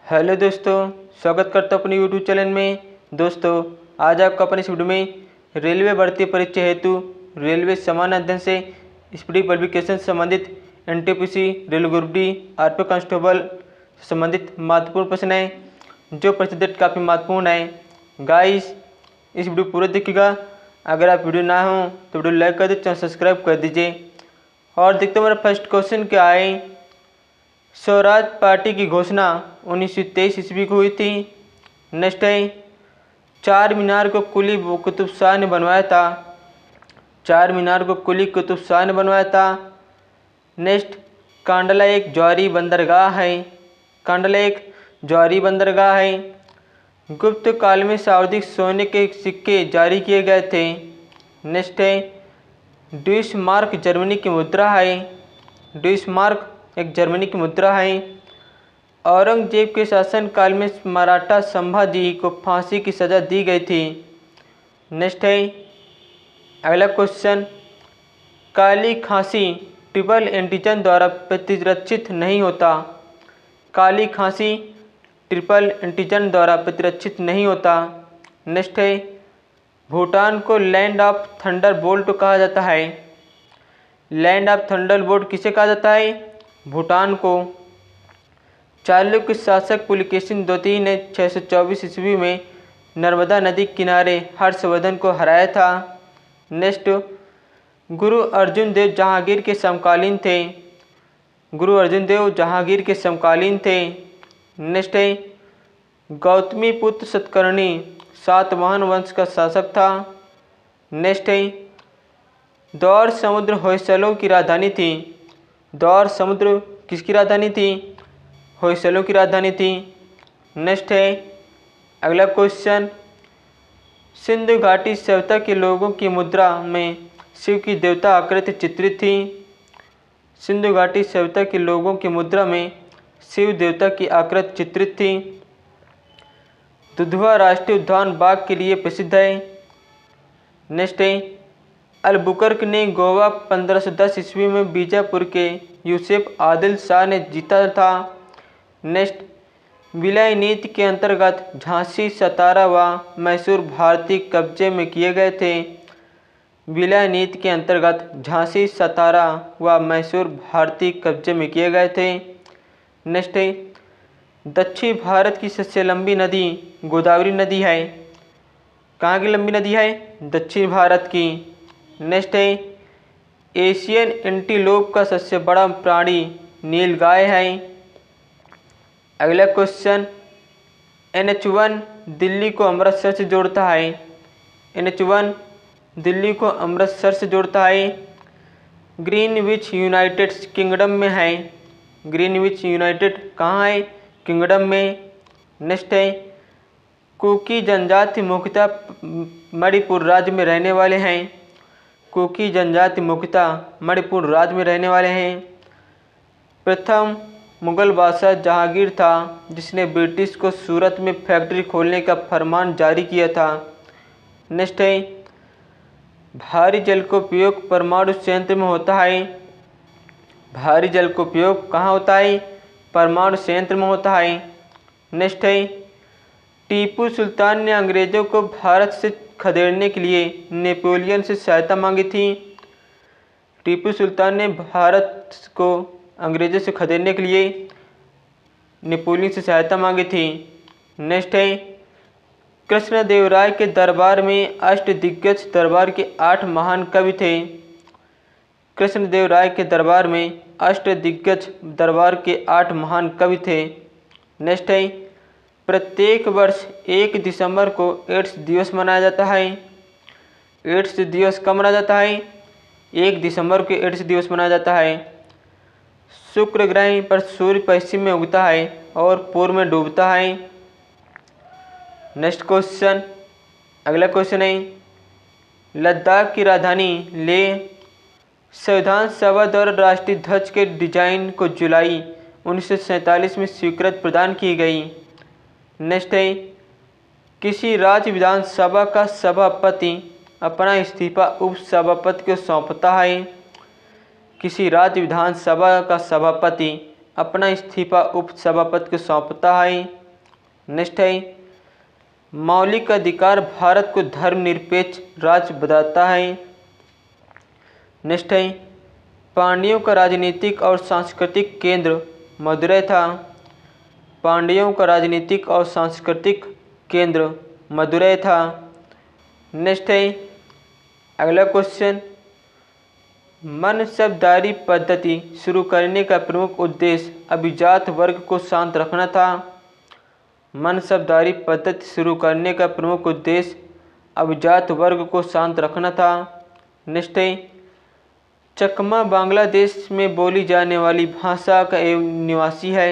Hello दोस्तों, स्वागत करता हूँ अपने यूट्यूब चैनल में। दोस्तों, आज आपको अपने इस वीडियो में रेलवे भर्ती परीक्षा हेतु रेलवे सामान्य अध्ययन से स्पीडी क्वालिफिकेशन से संबंधित NTPC, railway group D, RPF constable से संबंधित महत्वपूर्ण प्रश्न हैं जो प्रश्न डेट काफ़ी महत्वपूर्ण है। गाइस, इस वीडियो पूरा देखिएगा। अगर आप वीडियो ना हो तो वीडियो लाइक कर दीजिए, चैनल सब्सक्राइब कर दीजिए। और देखते हैं मेरा फर्स्ट क्वेश्चन क्या है। स्वराज पार्टी की घोषणा 1923 ईस्वी को हुई थी। नेक्स्ट है, चार मीनार को कुली कुतुब शाह ने बनवाया था। चार मीनार को कुली कुतुब शाह ने बनवाया था। नेक्स्ट, कांडला एक जौहरी बंदरगाह है। कांडला एक जौहरी बंदरगाह है। गुप्त काल में सर्वाधिक सोने के सिक्के जारी किए गए थे। नेक्स्ट है, ड्यूसमार्क जर्मनी की मुद्रा है। ड्यूसमार्क एक जर्मनी की मुद्रा है। औरंगजेब के शासनकाल में मराठा संभाजी को फांसी की सज़ा दी गई थी। नेक्स्ट है, अगला क्वेश्चन, काली खांसी ट्रिपल एंटीजन द्वारा प्रतिरक्षित नहीं होता। काली खांसी ट्रिपल एंटीजन द्वारा प्रतिरक्षित नहीं होता। नेक्स्ट है, भूटान को लैंड ऑफ थंडरबोल्ट कहा जाता है। लैंड ऑफ थंडरबोल्ट किसे कहा जाता है? भूटान को। चालुक्य शासक पुलकेशिन द्वितीय ने 624 ईस्वी में नर्मदा नदी किनारे हर्षवर्धन को हराया था। नेक्स्ट, गुरु अर्जुन देव जहांगीर के समकालीन थे। गुरु अर्जुन देव जहांगीर के समकालीन थे। नेक्स्ट है, गौतमी पुत्र सतकर्णी सातवाहन वंश का शासक था। नेक्स्ट है, दौर समुद्र होयसलों की राजधानी थी। दौर समुद्र किसकी राजधानी थी? होयसलों की राजधानी थी। नेक्स्ट है, अगला क्वेश्चन, सिंधु घाटी सभ्यता के लोगों की मुद्रा में शिव की देवता आकृति चित्रित थी। सिंधु घाटी सभ्यता के लोगों की मुद्रा में शिव देवता की आकृति चित्रित थी। दुधवा राष्ट्रीय उद्यान बाघ के लिए प्रसिद्ध है। नेक्स्ट है, अलबुकर्क ने गोवा 1510 ईस्वी में बीजापुर के यूसुफ आदिल शाह ने जीता था। नेक्स्ट, विलय नीति के अंतर्गत झांसी, सतारा व मैसूर भारतीय कब्जे में किए गए थे। विलय नीति के अंतर्गत झांसी, सतारा व मैसूर भारतीय कब्जे में किए गए थे। नेक्स्ट है, दक्षिण भारत की सबसे लंबी नदी गोदावरी नदी है। कहाँ की लंबी नदी है? दक्षिण भारत की। नेक्स्ट है, एशियन एंटीलोप का सबसे बड़ा प्राणी नीलगाय है। अगला क्वेश्चन, NH1 दिल्ली को अमृतसर से जोड़ता है। NH1 दिल्ली को अमृतसर से जोड़ता है। ग्रीनविच यूनाइटेड किंगडम में है। ग्रीनविच यूनाइटेड कहाँ है? किंगडम में। नेक्स्ट है, कुकी जनजाति मुख्यतः मणिपुर राज्य में रहने वाले हैं। कुकी जनजाति मुख्यतः मणिपुर राज्य में रहने वाले हैं। प्रथम मुगल बादशाह जहांगीर था जिसने ब्रिटिश को सूरत में फैक्ट्री खोलने का फरमान जारी किया था। नेक्स्ट है, भारी जल का उपयोग परमाणु संयंत्र में होता है। भारी जल का उपयोग कहाँ होता है? परमाणु संयंत्र में होता है। नेक्स्ट है, टीपू सुल्तान ने अंग्रेज़ों को भारत से खदेड़ने के लिए नेपोलियन से सहायता मांगी थी। टीपू सुल्तान ने भारत को अंग्रेज़ों से खदेड़ने के लिए नेपोलियन से सहायता मांगी थी। नेक्स्ट है, कृष्णदेवराय के दरबार में अष्टदिग्गज दरबार के 8 महान कवि थे। कृष्णदेवराय के दरबार में अष्टदिग्गज दरबार के 8 महान कवि थे। नेक्स्ट है, प्रत्येक वर्ष 1 दिसंबर को एड्स दिवस मनाया जाता है। एड्स दिवस कब मनाया जाता है? 1 दिसंबर को एड्स दिवस मनाया जाता है। शुक्र ग्रह पर सूर्य पश्चिम में उगता है और पूर्व में डूबता है। नेक्स्ट क्वेश्चन, अगला क्वेश्चन है, लद्दाख की राजधानी लेह संविधान सभा द्वारा राष्ट्रीय ध्वज के डिजाइन को जुलाई 1947 में स्वीकृति प्रदान की गई। नेक्स्ट है, किसी राज्य विधानसभा का सभापति अपना इस्तीफा उपसभापति को सौंपता है। किसी राज्य विधानसभा का सभापति अपना इस्तीफा उपसभापति को सौंपता है। नेक्स्ट है, मौलिक अधिकार भारत को धर्मनिरपेक्ष राज्य बताता है। नेक्स्ट है, पांड्यों का राजनीतिक और सांस्कृतिक केंद्र मदुरै था। पांड्यों का राजनीतिक और सांस्कृतिक केंद्र मदुरै था। नेक्स्ट है, अगला क्वेश्चन, मनसबदारी पद्धति शुरू करने का प्रमुख उद्देश्य अभिजात वर्ग को शांत रखना था। मनसबदारी पद्धति शुरू करने का प्रमुख उद्देश्य अभिजात वर्ग को शांत रखना था। नेक्स्ट है, चकमा बांग्लादेश में बोली जाने वाली भाषा का निवासी है।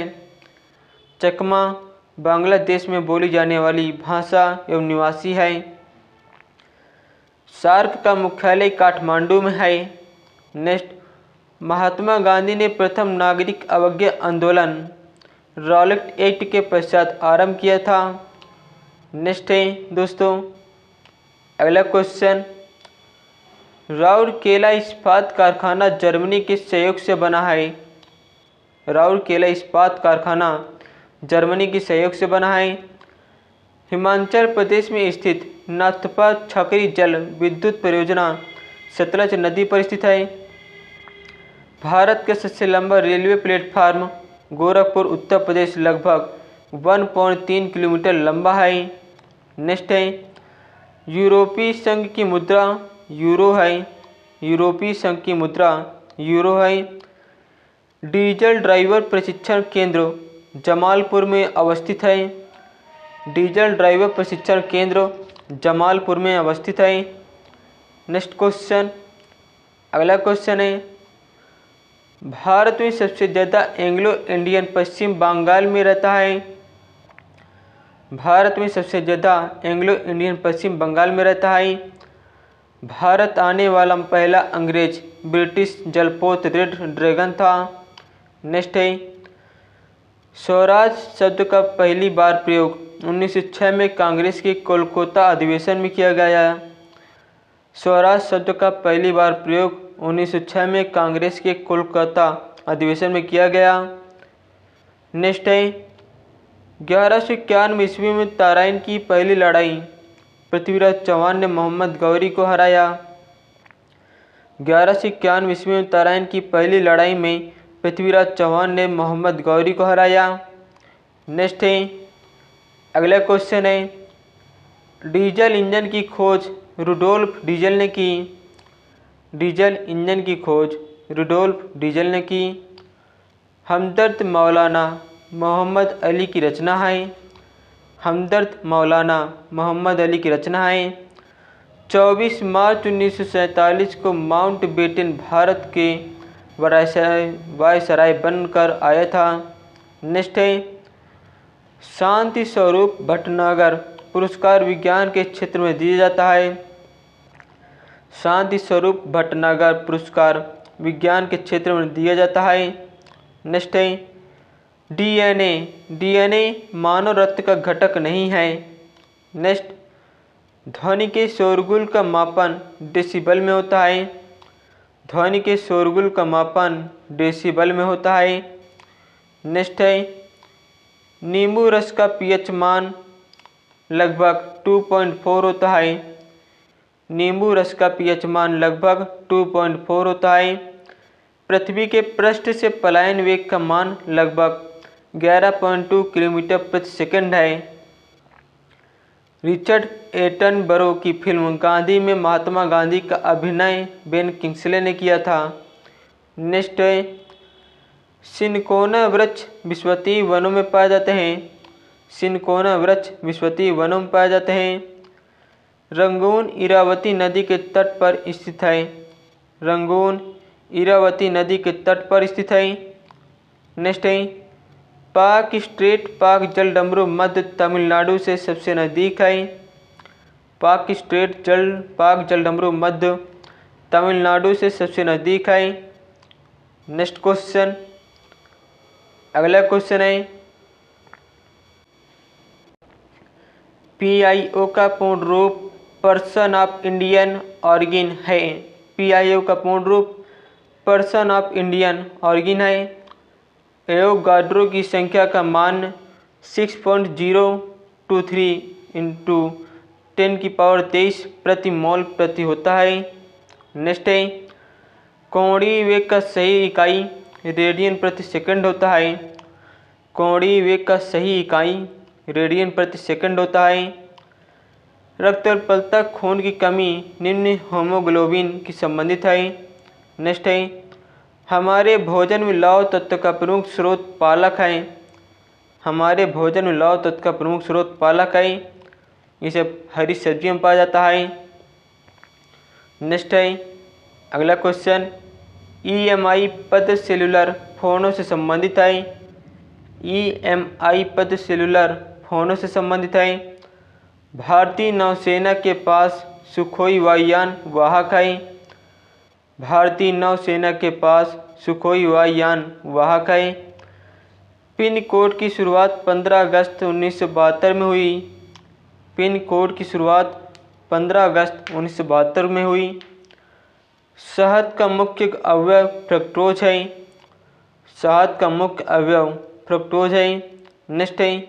चकमा बांग्लादेश में बोली जाने वाली भाषा एवं निवासी है। सार्क का मुख्यालय काठमांडू में है। नेक्स्ट, महात्मा गांधी ने प्रथम नागरिक अवज्ञा आंदोलन रॉलेट एक्ट के पश्चात आरंभ किया था। नेक्स्ट है दोस्तों, अगला क्वेश्चन, राउरकेला इस्पात कारखाना जर्मनी के सहयोग से बना है। राउरकेला इस्पात कारखाना जर्मनी के सहयोग से बना है। हिमाचल प्रदेश में स्थित नाथपा छकरी जल विद्युत परियोजना सतलज नदी पर स्थित है। भारत का सबसे लंबा रेलवे प्लेटफार्म गोरखपुर उत्तर प्रदेश लगभग 1.3 किलोमीटर लंबा है। नेक्स्ट है, यूरोपीय संघ की मुद्रा यूरो है। यूरोपीय संघ की मुद्रा यूरो है। डीजल ड्राइवर प्रशिक्षण केंद्र जमालपुर में अवस्थित है। डीजल ड्राइवर प्रशिक्षण केंद्र जमालपुर में अवस्थित है। नेक्स्ट क्वेश्चन, अगला क्वेश्चन है, भारत में सबसे ज़्यादा एंग्लो इंडियन पश्चिम बंगाल में रहता है। भारत में सबसे ज़्यादा एंग्लो इंडियन पश्चिम बंगाल में रहता है। भारत आने वाला पहला अंग्रेज ब्रिटिश जलपोत रेड ड्रैगन था। नेक्स्ट है, स्वराज शब्द का पहली बार प्रयोग 1906 में कांग्रेस के कोलकाता अधिवेशन में किया गया। स्वराज शब्द का पहली बार प्रयोग 1906 में कांग्रेस के कोलकाता अधिवेशन में किया गया। नेक्स्ट है, 1191 ईस्वी में तराइन की पहली लड़ाई पृथ्वीराज चौहान ने मोहम्मद गौरी को हराया। 1191 ईस्वी में तराइन की पहली लड़ाई में पृथ्वीराज चौहान ने मोहम्मद गौरी को हराया। नेक्स्ट है, अगला क्वेश्चन है, डीजल इंजन की खोज रुडोल्फ डीजल ने की। डीजल इंजन की खोज रुडोल्फ डीजल ने की। हमदर्द मौलाना मोहम्मद अली की रचना है। हमदर्द मौलाना मोहम्मद अली की रचना है। 24 मार्च 1947 को माउंट बेटन भारत के वायसराय बनकर आया था। नेक्स्ट है, शांति स्वरूप भटनागर पुरस्कार विज्ञान के क्षेत्र में दिया जाता है। शांति स्वरूप भटनागर पुरस्कार विज्ञान के क्षेत्र में दिया जाता है। नेक्स्ट है, डीएनए डीएनए मानव रक्त का घटक नहीं है। नेक्स्ट, ध्वनि के शोरगुल का मापन डेसिबल में होता है। ध्वनि के शोरगुल का मापन डेसिबल में होता है। नेक्स्ट है, नींबू रस का पीएच मान लगभग 2.4 होता है। नींबू रस का पीएच मान लगभग 2.4 होता है। पृथ्वी के पृष्ठ से पलायन वेग का मान लगभग 11.2 किलोमीटर प्रति सेकंड है। रिचर्ड एटनबरो की फिल्म गांधी में महात्मा गांधी का अभिनय बेन किंग्सले ने किया था। नेक्स्ट है, सिनकोना वृक्ष विश्वतीय वनों में पाए जाते हैं। सिनकोना वृक्ष विश्वतीय वनों में पाए जाते हैं। रंगून इरावती नदी के तट पर स्थित है। रंगून इरावती नदी के तट पर स्थित है। नेक्स्ट है, पाक स्ट्रेट पाक जलडमरू मध्य तमिलनाडु से सबसे नज़दीक है। पाक स्ट्रेट पाक जलडमरू मध्य तमिलनाडु से सबसे नज़दीक है। नेक्स्ट क्वेश्चन, अगला क्वेश्चन है, PIO का पूर्ण रूप पर्सन ऑफ इंडियन ऑरिजिन है। PIO का पूर्ण रूप पर्सन ऑफ इंडियन ऑरिजिन है। एवोगाड्रो की संख्या का मान 6.023 इंटू 10⁻23 प्रति मोल प्रति होता है। नेक्स्ट है, कोणीय वेग का सही इकाई रेडियन प्रति सेकंड होता है। कोणीय वेग का सही इकाई रेडियन प्रति सेकंड होता है। रक्त अल्पता खून की कमी निम्न हीमोग्लोबिन की संबंधित है। नेक्स्ट है, हमारे भोजन में लौह तत्व का प्रमुख स्रोत पालक है। हमारे भोजन में लौह तत्व का प्रमुख स्रोत पालक है। इसे हरी सब्जियों में पाया जाता है। नेक्स्ट है, अगला क्वेश्चन, EMI पद सेलुलर फोनों से संबंधित है। EMI पद सेलुलर फोनों से संबंधित है। भारतीय नौसेना के पास सुखोई वायुयान वाहक है। भारतीय नौसेना के पास सुखोई वायुयान वाहक है। पिन कोड की शुरुआत 15 अगस्त 1972 में हुई। पिन कोड की शुरुआत 15 अगस्त 1972 में हुई। शहद का मुख्य अवयव फ्रक्टोज है। शहद का मुख्य अवयव फ्रक्टोज है। नेक्स्ट है,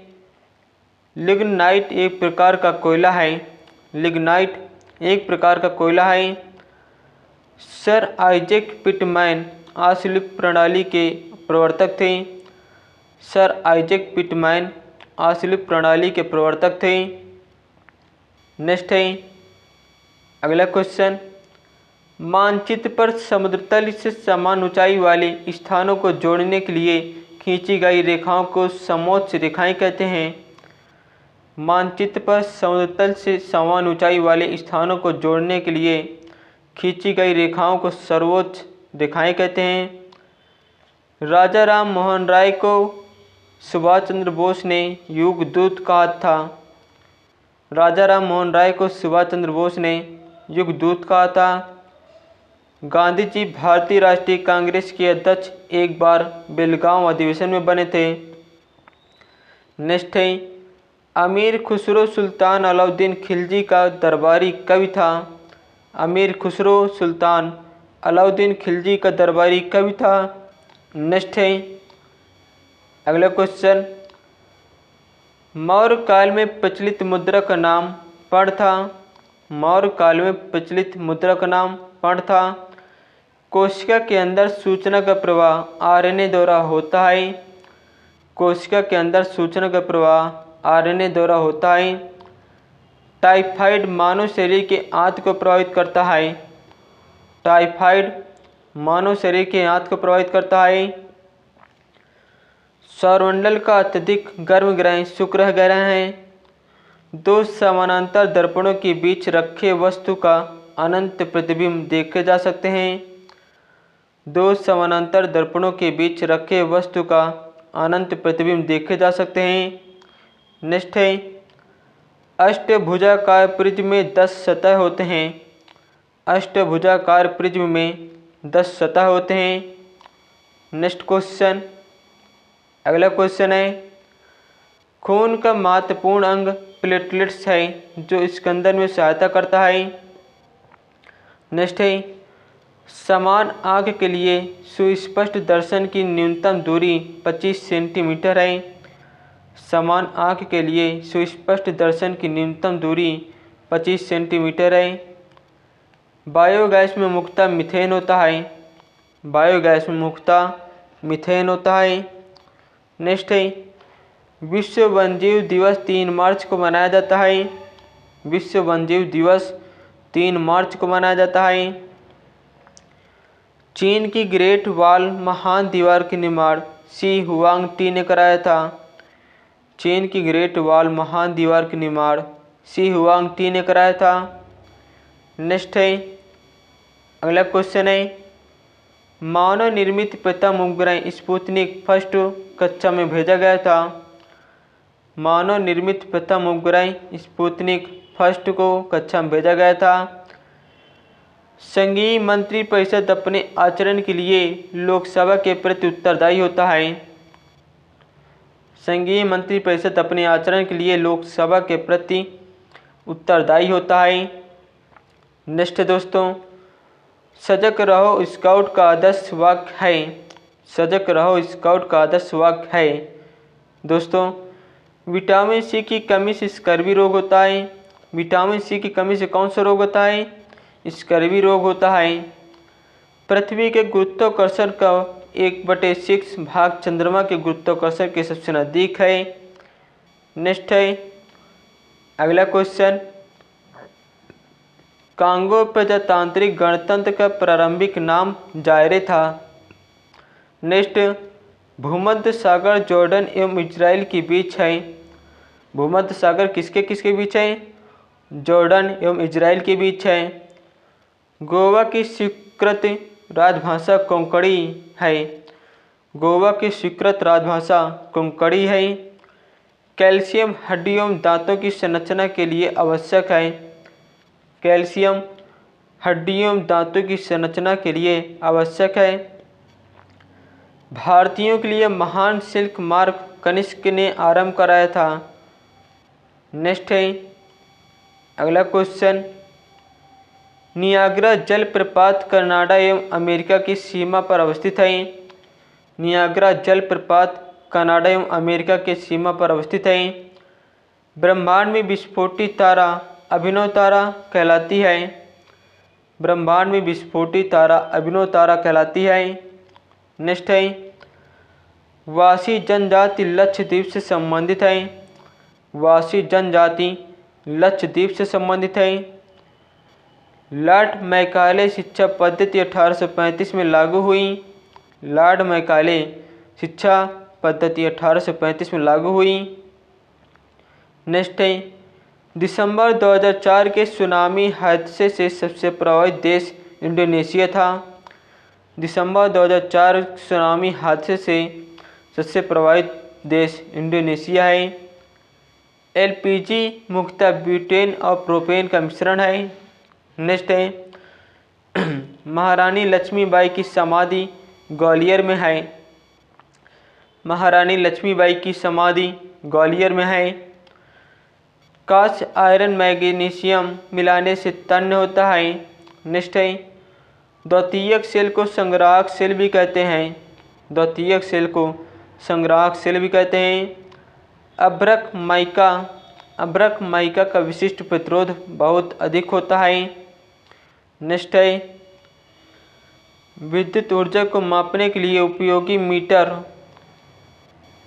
लिग्नाइट एक प्रकार का कोयला है। लिग्नाइट एक प्रकार का कोयला है। सर आइजैक पिटमैन आश्लिप प्रणाली के प्रवर्तक थे। सर आइजैक पिटमैन आश्लिप प्रणाली के प्रवर्तक थे। नेक्स्ट है, अगला क्वेश्चन, मानचित्र पर समुद्र तल से समान ऊंचाई वाले स्थानों को जोड़ने के लिए खींची गई रेखाओं को समोच्च रेखाएं कहते हैं। मानचित्र पर समुद्र तल से समान ऊंचाई वाले स्थानों को जोड़ने के लिए खींची गई रेखाओं को सर्वोच्च रेखाएं कहते हैं। राजा राम मोहन राय को सुभाष चंद्र बोस ने युगदूत कहा था। राजा राम मोहन राय को सुभाष चंद्र बोस ने युगदूत कहा था। गांधी जी भारतीय राष्ट्रीय कांग्रेस के अध्यक्ष एक बार बेलगांव अधिवेशन में बने थे। नेक्स्ट है, अमीर खुसरो सुल्तान अलाउद्दीन खिलजी का दरबारी कवि था। अमीर खुसरो सुल्तान अलाउद्दीन खिलजी का दरबारी कवि था। नेक्स्ट है, अगला क्वेश्चन, मौर्य काल में प्रचलित मुद्रा का नाम पण था। मौर्य काल में प्रचलित मुद्रा का नाम पण था। कोशिका के अंदर सूचना का प्रवाह आरएनए द्वारा होता है। कोशिका के अंदर सूचना का प्रवाह आरएनए द्वारा होता है। टाइफाइड मानव शरीर के आंत को प्रभावित करता है। टाइफाइड मानव शरीर के आंत को प्रभावित करता है। सौरमंडल का अत्यधिक गर्म ग्रह शुक्र ग्रह है। दो समानांतर दर्पणों के बीच रखे वस्तु का अनंत प्रतिबिंब देखे जा सकते हैं। दो समानांतर दर्पणों के बीच रखे वस्तु का अनंत प्रतिबिंब देखे जा सकते हैं। नेक्स्ट है, अष्टभुजाकार प्रिज्म में 10 सतह होते हैं। अष्टभुजाकार प्रिज्म में 10 सतह होते हैं। नेक्स्ट क्वेश्चन, अगला क्वेश्चन है, खून का महत्वपूर्ण अंग प्लेटलेट्स है जो स्कंदन में सहायता करता है। नेक्स्ट है, समान आँख के लिए सुस्पष्ट दर्शन की न्यूनतम दूरी 25 सेंटीमीटर है। समान आँख के लिए सुस्पष्ट दर्शन की न्यूनतम दूरी 25 सेंटीमीटर है। बायोगैस में मुख्यतः मीथेन होता है। बायोगैस में मुख्यतः मीथेन होता है। नेक्स्ट है, विश्व वन्यजीव दिवस 3 मार्च को मनाया जाता है। विश्व वन्यजीव दिवस 3 मार्च को मनाया जाता है। चीन की ग्रेट वॉल महान दीवार के निर्माण शी हुआंगटी ने कराया था। चीन की ग्रेट वॉल महान दीवार के निर्माण शी हुआंगटी ने कराया था। नेक्स्ट है, अगला क्वेश्चन है, मानव निर्मित प्रथम उपग्रह स्पुतनिक फर्स्ट कक्षा में भेजा गया था। मानव निर्मित प्रथम उपग्रह स्पुतनिक फर्स्ट को कक्षा में भेजा गया था। संघीय मंत्रिपरिषद अपने आचरण के लिए लोकसभा के प्रति उत्तरदायी होता है। संघीय मंत्रिपरिषद अपने आचरण के लिए लोकसभा के प्रति उत्तरदायी होता है। नेक्स्ट दोस्तों, सजग रहो स्काउट का आदर्श वाक्य है। सजग रहो स्काउट का आदर्श वाक्य है। दोस्तों, विटामिन सी की कमी से स्कर्वी रोग होता है। विटामिन सी की कमी से कौन सा रोग होता है? स्कर्वी रोग होता है। पृथ्वी के गुरुत्वाकर्षण का 1/6 भाग चंद्रमा के गुरुत्वाकर्षण के सबसे नज़दीक है। नेक्स्ट है अगला क्वेश्चन, कांगो प्रजातांत्रिक गणतंत्र का प्रारंभिक नाम जायरे था। नेक्स्ट, भूमध्य सागर जॉर्डन एवं इजराइल के बीच है। भूमध्य सागर किसके किसके बीच है? जॉर्डन एवं इजराइल के बीच है। गोवा की स्वीकृत राजभाषा कोंकणी है। गोवा की स्वीकृत राजभाषा कोंकणी है। कैल्शियम हड्डियों एवं दांतों की संरचना के लिए आवश्यक है। कैल्शियम हड्डियों एवं दांतों की संरचना के लिए आवश्यक है। भारतीयों के लिए महान सिल्क मार्ग कनिष्क ने आरंभ कराया था। नेक्स्ट है अगला क्वेश्चन, नियाग्रा जलप्रपात कनाडा एवं अमेरिका की सीमा पर अवस्थित है। नियाग्रा जलप्रपात कनाडा एवं अमेरिका के सीमा पर अवस्थित है। ब्रह्मांड में विस्फोटित तारा अभिनव तारा कहलाती है। ब्रह्मांड में विस्फोटित तारा अभिनव तारा कहलाती है। नेक्स्ट है, वासी जनजाति लक्षद्वीप से संबंधित है। वासी जनजाति लक्षद्वीप से संबंधित है। लॉर्ड मैकाले शिक्षा पद्धति 1835 में लागू हुई। लॉर्ड मैकाले शिक्षा पद्धति 1835 में लागू हुई। नेक्स्ट है, दिसंबर 2004 के सुनामी हादसे से सबसे प्रभावित देश इंडोनेशिया था। दिसंबर 2004 सुनामी हादसे से सबसे प्रभावित देश इंडोनेशिया है। एलपीजी मुख्यतः ब्यूटेन और प्रोपेन का मिश्रण है। नेक्स्ट है, महारानी लक्ष्मीबाई की समाधि ग्वालियर में है। महारानी लक्ष्मीबाई की समाधि ग्वालियर में है। कांस्य आयरन मैग्नीशियम मिलाने से तन्य होता है। नेक्स्ट है, द्वितीयक सेल को संग्राहक सेल भी कहते हैं। द्वितीयक सेल को संग्राहक सेल भी कहते हैं। अभ्रक माइका का विशिष्ट प्रतिरोध बहुत अधिक होता है। नेक्स्ट है, विद्युत ऊर्जा को मापने के लिए उपयोगी मीटर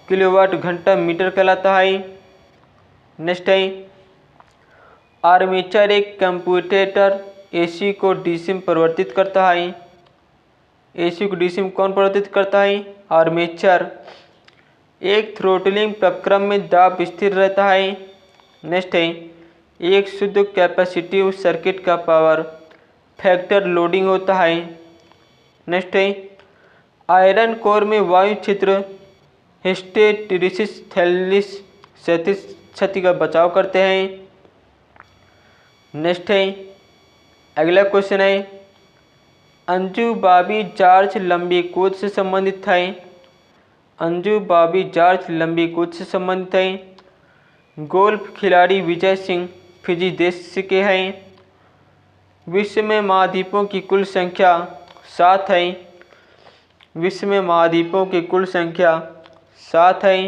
किलोवाट घंटा मीटर कहलाता है। नेक्स्ट है, आर्मेचर एक कंप्यूटेटर एसी को डीसी में परिवर्तित करता है। एसी को डीसी में कौन परिवर्तित करता है? आर्मेचर। एक थ्रोटलिंग प्रक्रम में दाब स्थिर रहता है। नेक्स्ट है, एक शुद्ध कैपेसिटिव सर्किट का पावर फैक्टर लोडिंग होता है। नेक्स्ट है, आयरन कोर में वायु छिद्र हिस्टेरिसिस थैलिस क्षति का बचाव करते हैं। नेक्स्ट है अगला क्वेश्चन है, अंजू बॉबी जॉर्ज लंबी कूद से संबंधित है। अंजू बॉबी जॉर्ज लंबी कूद से संबंधित है। गोल्फ खिलाड़ी विजय सिंह फिजी देश के हैं। विश्व में महाद्वीपों की कुल संख्या 7 है। विश्व में महाद्वीपों की कुल संख्या 7 है।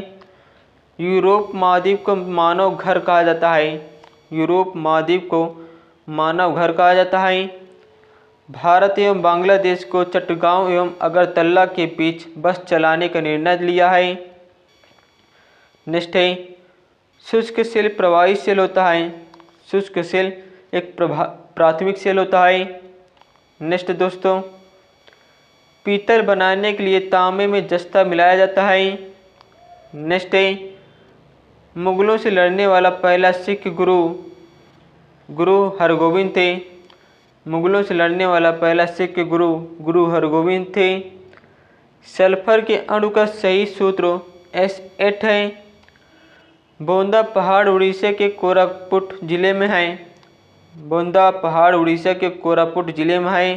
यूरोप महाद्वीप को मानव घर कहा जाता है। यूरोप महाद्वीप को मानव घर कहा जाता है। भारत एवं बांग्लादेश को चट्टगांव एवं अगरतला के बीच बस चलाने का निर्णय लिया है। नेक्स्ट है, शुष्क सेल प्रवाही सेल होता है। शुष्क सेल एक प्राथमिक सेल होता है। नेक्स्ट दोस्तों, पीतल बनाने के लिए तांबे में जस्ता मिलाया जाता है। नेक्स्ट है, मुगलों से लड़ने वाला पहला सिख गुरु हरगोविंद थे। मुगलों से लड़ने वाला पहला सिख गुरु हरगोविंद थे। सल्फर के अणु का सही सूत्र S8 है। बोंदा पहाड़ उड़ीसा के कोरापुट जिले में है। बोंदा पहाड़ उड़ीसा के कोरापुट जिले में है।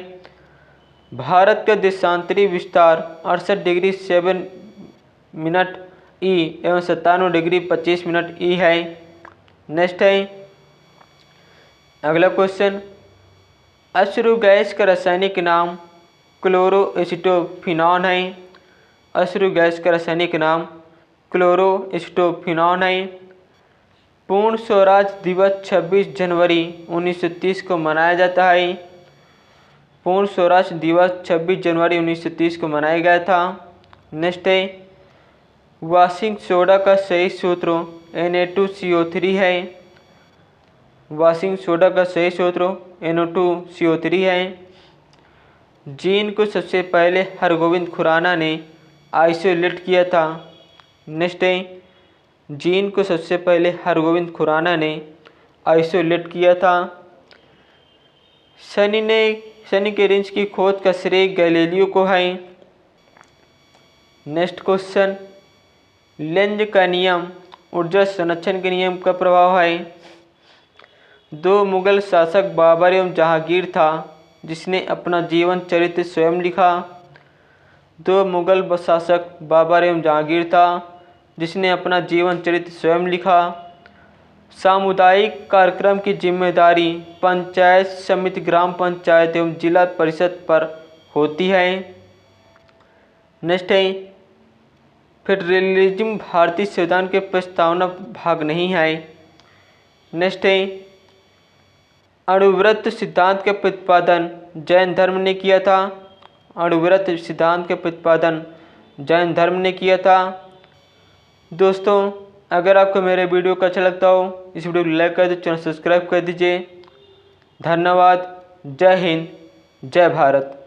भारत का देशांतरी विस्तार 68 डिग्री 7 मिनट E एवं 97 डिग्री 25 मिनट E है। नेक्स्ट है अगला क्वेश्चन, अश्रु गैस का रासायनिक नाम क्लोरोएसिटोफिनॉन है। अश्रु गैस का रासायनिक नाम क्लोरोस्टोफिनॉन है। पूर्ण स्वराज दिवस 26 जनवरी 1930 को मनाया जाता है। पूर्ण स्वराज दिवस 26 जनवरी 1930 को मनाया गया था। नेक्स्ट है वाशिंग सोडा का सही सूत्र Na2CO3 है। वाशिंग सोडा का सही सूत्र Na2CO3 है। जीन को सबसे पहले हरगोविंद खुराना ने आइसोलेट किया था। नेक्स्ट है जीन को सबसे पहले हरगोविंद खुराना ने आइसोलेट किया था। शनि के रिंच की खोज का श्रेय गैलीलियो को है। नेक्स्ट क्वेश्चन, लेंज का नियम ऊर्जा संरक्षण के नियम का प्रभाव है। दो मुगल शासक बाबर एवं जहांगीर था जिसने अपना जीवन चरित्र स्वयं लिखा। दो मुगल शासक बाबर एवं जहांगीर था जिसने अपना जीवन चरित्र स्वयं लिखा। सामुदायिक कार्यक्रम की जिम्मेदारी पंचायत समिति, ग्राम पंचायत एवं जिला परिषद पर होती है। नेक्स्ट है फेडरलिज्म भारतीय संविधान के प्रस्तावना भाग नहीं है। नेक्स्ट है अणुव्रत सिद्धांत का प्रतिपादन जैन धर्म ने किया था। अणुव्रत सिद्धांत के प्रतिपादन जैन धर्म ने किया था। दोस्तों, अगर आपको मेरे वीडियो को अच्छा लगता हो इस वीडियो को लाइक कर दो, चैनल सब्सक्राइब कर दीजिए। धन्यवाद। जय हिंद, जय भारत।